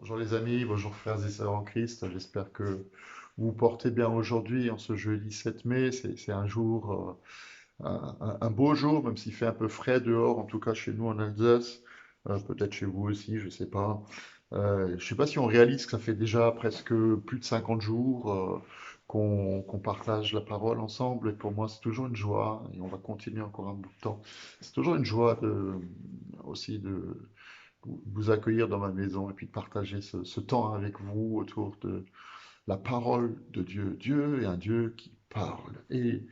Bonjour les amis, bonjour frères et sœurs en Christ. J'espère que vous vous portez bien aujourd'hui, en ce jeudi 7 mai. C'est un jour, un beau jour, même s'il fait un peu frais dehors, en tout cas chez nous en Alsace. Peut-être chez vous aussi, je ne sais pas. Je ne sais pas si on réalise que ça fait déjà presque plus de 50 jours qu'on partage la parole ensemble. Et pour moi, c'est toujours une joie, et on va continuer encore un bout de temps. C'est toujours une joie aussi de vous accueillir dans ma maison et puis de partager ce temps avec vous autour de la parole de Dieu. Dieu est un Dieu qui parle. Et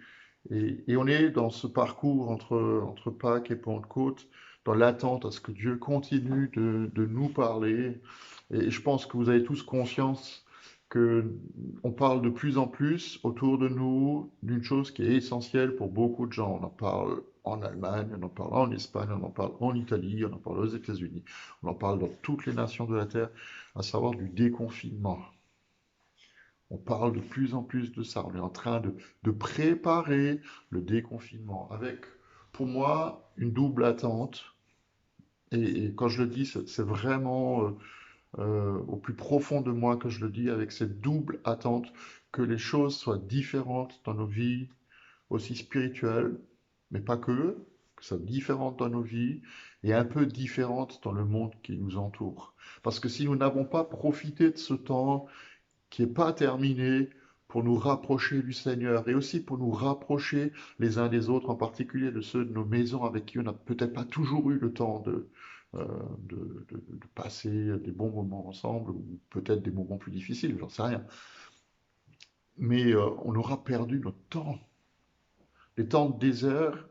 on est dans ce parcours entre Pâques et Pentecôte, dans l'attente à ce que Dieu continue de nous parler. Et je pense que vous avez tous conscience que on parle de plus en plus autour de nous d'une chose qui est essentielle pour beaucoup de gens. On en parle en Allemagne, on en parle en Espagne, on en parle en Italie, on en parle aux États-Unis, on en parle dans toutes les nations de la Terre, à savoir du déconfinement. On parle de plus en plus de ça. On est en train de préparer le déconfinement avec, pour moi, une double attente. Et quand je le dis, c'est vraiment au plus profond de moi que je le dis, avec cette double attente que les choses soient différentes dans nos vies, aussi spirituelles, mais pas que soient différentes dans nos vies et un peu différentes dans le monde qui nous entoure. Parce que si nous n'avons pas profité de ce temps qui n'est pas terminé pour nous rapprocher du Seigneur et aussi pour nous rapprocher les uns des autres, en particulier de ceux de nos maisons avec qui on n'a peut-être pas toujours eu le temps euh, de passer des bons moments ensemble ou peut-être des moments plus difficiles, j'en sais rien. Mais on aura perdu notre temps. Les temps de désert,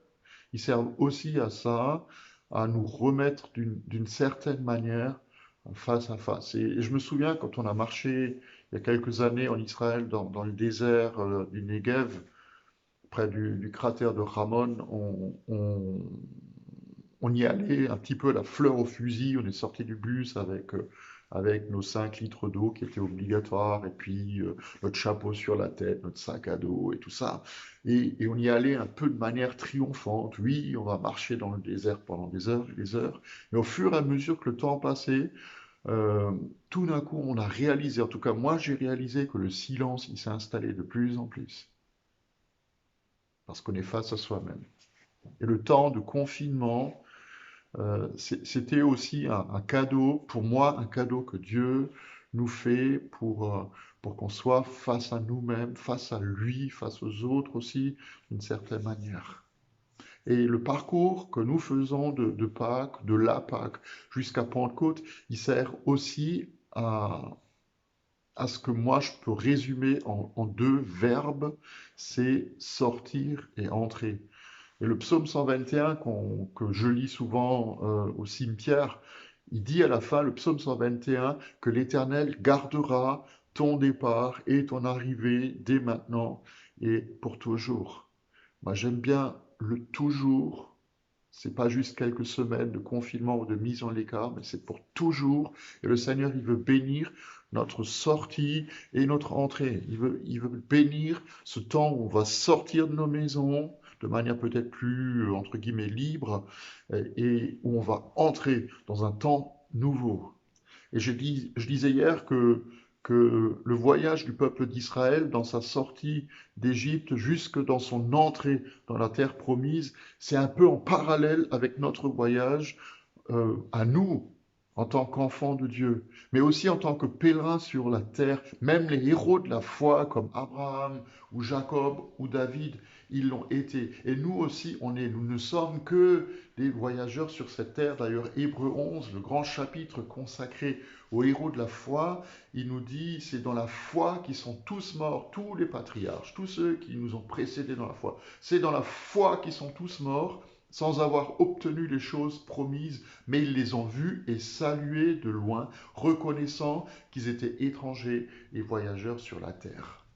ils servent aussi à ça, à nous remettre d'une certaine manière face à face. Et je me souviens quand on a marché il y a quelques années en Israël dans le désert du Negev, près du cratère de Ramon, on y allait un petit peu la fleur au fusil. On est sorti du bus avec nos 5 litres d'eau qui étaient obligatoires, et puis notre chapeau sur la tête, notre sac à dos et tout ça. Et on y allait un peu de manière triomphante. Oui, on va marcher dans le désert pendant des heures et des heures. Mais au fur et à mesure que le temps passait, euh, tout d'un coup, on a réalisé, en tout cas moi j'ai réalisé que le silence, il s'est installé de plus en plus. Parce qu'on est face à soi-même. Et le temps de confinement, c'était aussi un cadeau, pour moi, un cadeau que Dieu nous fait pour qu'on soit face à nous-mêmes, face à lui, face aux autres aussi, d'une certaine manière. Et le parcours que nous faisons de Pâques, de la Pâques jusqu'à Pentecôte, il sert aussi à ce que moi je peux résumer en deux verbes, c'est sortir et entrer. Et le psaume 121 que je lis souvent au cimetière, il dit à la fin, le psaume 121, que l'Éternel gardera ton départ et ton arrivée dès maintenant et pour toujours. Moi, j'aime bien le toujours. C'est pas juste quelques semaines de confinement ou de mise en écart, mais c'est pour toujours. Et le Seigneur, il veut bénir notre sortie et notre entrée. Il veut bénir ce temps où on va sortir de nos maisons de manière peut-être plus, entre guillemets, libre, et où on va entrer dans un temps nouveau. Et je disais hier que le voyage du peuple d'Israël dans sa sortie d'Égypte jusque dans son entrée dans la terre promise, c'est un peu en parallèle avec notre voyage à nous, en tant qu'enfants de Dieu, mais aussi en tant que pèlerins sur la terre. Même les héros de la foi, comme Abraham ou Jacob ou David, ils l'ont été. Et nous aussi, nous ne sommes que des voyageurs sur cette terre. D'ailleurs, Hébreux 11, le grand chapitre consacré aux héros de la foi, il nous dit, c'est dans la foi qu'ils sont tous morts, tous les patriarches, tous ceux qui nous ont précédés dans la foi. C'est dans la foi qu'ils sont tous morts, sans avoir obtenu les choses promises, mais ils les ont vus et salués de loin, reconnaissant qu'ils étaient étrangers et voyageurs sur la terre.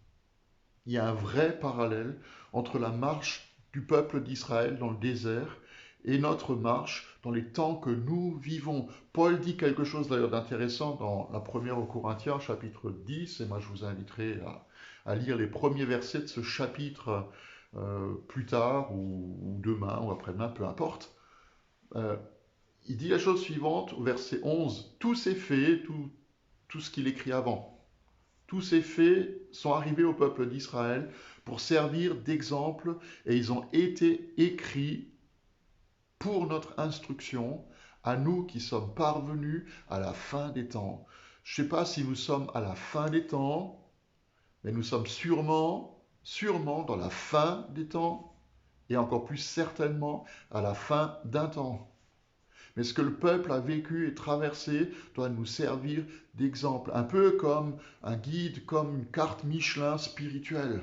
Il y a un vrai parallèle entre la marche du peuple d'Israël dans le désert et notre marche dans les temps que nous vivons. Paul dit quelque chose d'ailleurs d'intéressant dans la première aux Corinthiens, chapitre 10, et moi je vous inviterai à lire les premiers versets de ce chapitre plus tard ou demain ou après-demain, peu importe. Euh, il dit la chose suivante au verset 11, tout s'est fait, tout ce qu'il écrit avant. Tous ces faits sont arrivés au peuple d'Israël pour servir d'exemple et ils ont été écrits pour notre instruction, à nous qui sommes parvenus à la fin des temps. Je ne sais pas si nous sommes à la fin des temps, mais nous sommes sûrement dans la fin des temps et encore plus certainement à la fin d'un temps. Mais ce que le peuple a vécu et traversé doit nous servir d'exemple, un peu comme un guide, comme une carte Michelin spirituelle.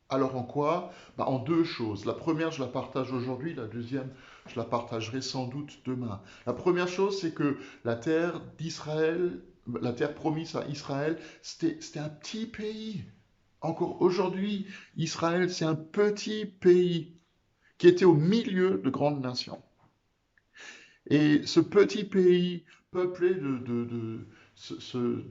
Alors en quoi? En deux choses. La première, je la partage aujourd'hui, la deuxième, je la partagerai sans doute demain. La première chose, c'est que la terre d'Israël, la terre promise à Israël, c'était un petit pays. Encore aujourd'hui, Israël, c'est un petit pays qui était au milieu de grandes nations. Et ce petit pays peuplé de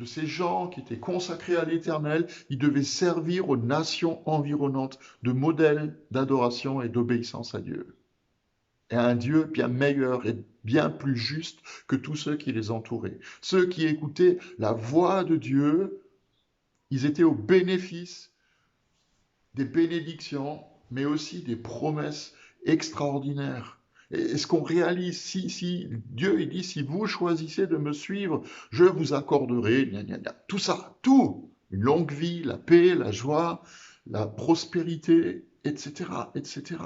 ces gens qui étaient consacrés à l'Éternel, ils devaient servir aux nations environnantes de modèles d'adoration et d'obéissance à Dieu. Et à un Dieu bien meilleur et bien plus juste que tous ceux qui les entouraient. Ceux qui écoutaient la voix de Dieu, ils étaient au bénéfice des bénédictions, mais aussi des promesses extraordinaires. Et ce qu'on réalise, si Dieu il dit, si vous choisissez de me suivre, je vous accorderai, tout ça, tout, une longue vie, la paix, la joie, la prospérité, etc., etc.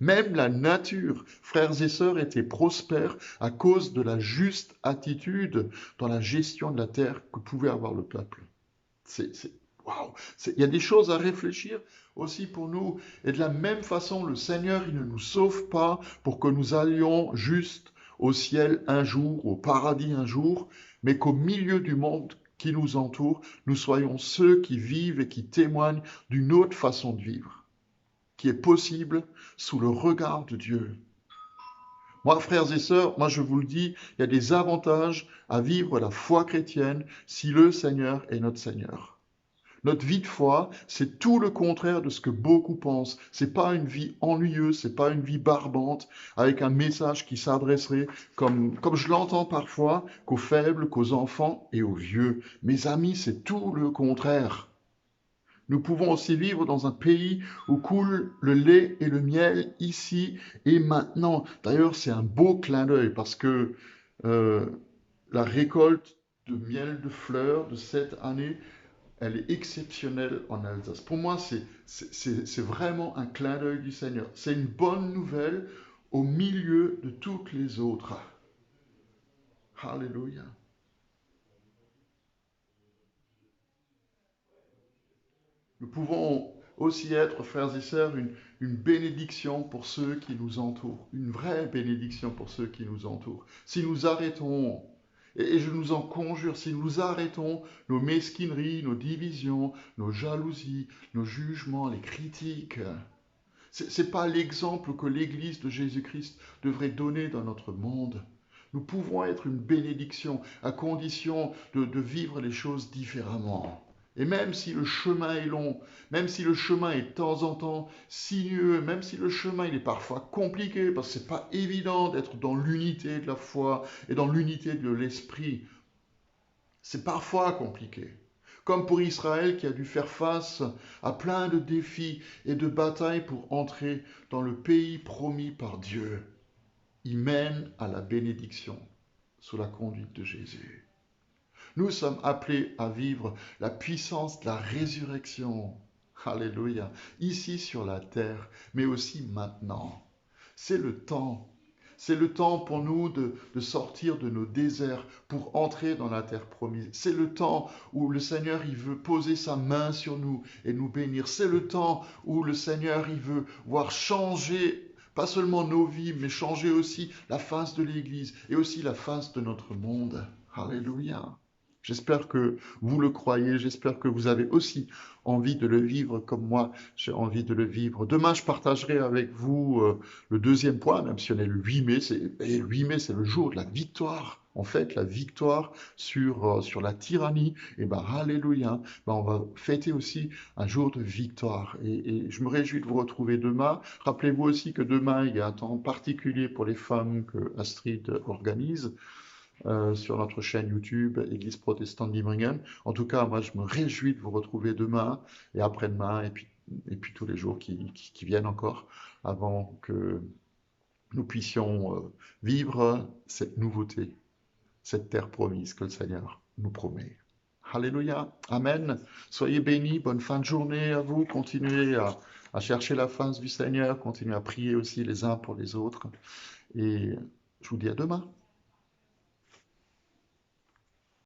Même la nature, frères et sœurs, était prospère à cause de la juste attitude dans la gestion de la terre que pouvait avoir le peuple. Waouh! Il y a des choses à réfléchir aussi pour nous. Et de la même façon, le Seigneur, il ne nous sauve pas pour que nous allions juste au ciel un jour, au paradis un jour, mais qu'au milieu du monde qui nous entoure, nous soyons ceux qui vivent et qui témoignent d'une autre façon de vivre, qui est possible sous le regard de Dieu. Moi, frères et sœurs, moi je vous le dis, il y a des avantages à vivre la foi chrétienne si le Seigneur est notre Seigneur. Notre vie de foi, c'est tout le contraire de ce que beaucoup pensent. C'est pas une vie ennuyeuse, c'est pas une vie barbante, avec un message qui s'adresserait, comme je l'entends parfois, qu'aux faibles, qu'aux enfants et aux vieux. Mes amis, c'est tout le contraire. Nous pouvons aussi vivre dans un pays où coule le lait et le miel, ici et maintenant. D'ailleurs, c'est un beau clin d'œil parce que euh, la récolte de miel de fleurs de cette année, elle est exceptionnelle en Alsace. Pour moi, c'est vraiment un clin d'œil du Seigneur. C'est une bonne nouvelle au milieu de toutes les autres. Alléluia. Nous pouvons aussi être, frères et sœurs, une bénédiction pour ceux qui nous entourent. Une vraie bénédiction pour ceux qui nous entourent. Si nous arrêtons, et je nous en conjure, si nous arrêtons nos mesquineries, nos divisions, nos jalousies, nos jugements, les critiques, ce n'est pas l'exemple que l'Église de Jésus-Christ devrait donner dans notre monde. Nous pouvons être une bénédiction à condition de vivre les choses différemment. Et même si le chemin est long, même si le chemin est de temps en temps sinueux, même si le chemin il est parfois compliqué, parce que ce n'est pas évident d'être dans l'unité de la foi et dans l'unité de l'esprit, c'est parfois compliqué. Comme pour Israël qui a dû faire face à plein de défis et de batailles pour entrer dans le pays promis par Dieu. Il mène à la bénédiction sous la conduite de Jésus. Nous sommes appelés à vivre la puissance de la résurrection. Alléluia. Ici sur la terre, mais aussi maintenant. C'est le temps. C'est le temps pour nous de sortir de nos déserts pour entrer dans la terre promise. C'est le temps où le Seigneur il veut poser sa main sur nous et nous bénir. C'est le temps où le Seigneur il veut voir changer pas seulement nos vies, mais changer aussi la face de l'Église et aussi la face de notre monde. Alléluia. J'espère que vous le croyez, j'espère que vous avez aussi envie de le vivre comme moi, j'ai envie de le vivre. Demain, je partagerai avec vous le deuxième point, même si on est le 8 mai, et le 8 mai, c'est le jour de la victoire. En fait, la victoire sur la tyrannie, et ben, alléluia, ben, on va fêter aussi un jour de victoire. Et je me réjouis de vous retrouver demain. Rappelez-vous aussi que demain, il y a un temps particulier pour les femmes que Astrid organise. sur notre chaîne YouTube Église protestante d'Imringen. En tout cas, moi, je me réjouis de vous retrouver demain et après-demain et puis tous les jours qui viennent encore avant que nous puissions vivre cette nouveauté, cette terre promise que le Seigneur nous promet. Alléluia. Amen. Soyez bénis. Bonne fin de journée à vous. Continuez à chercher la face du Seigneur. Continuez à prier aussi les uns pour les autres. Et je vous dis à demain.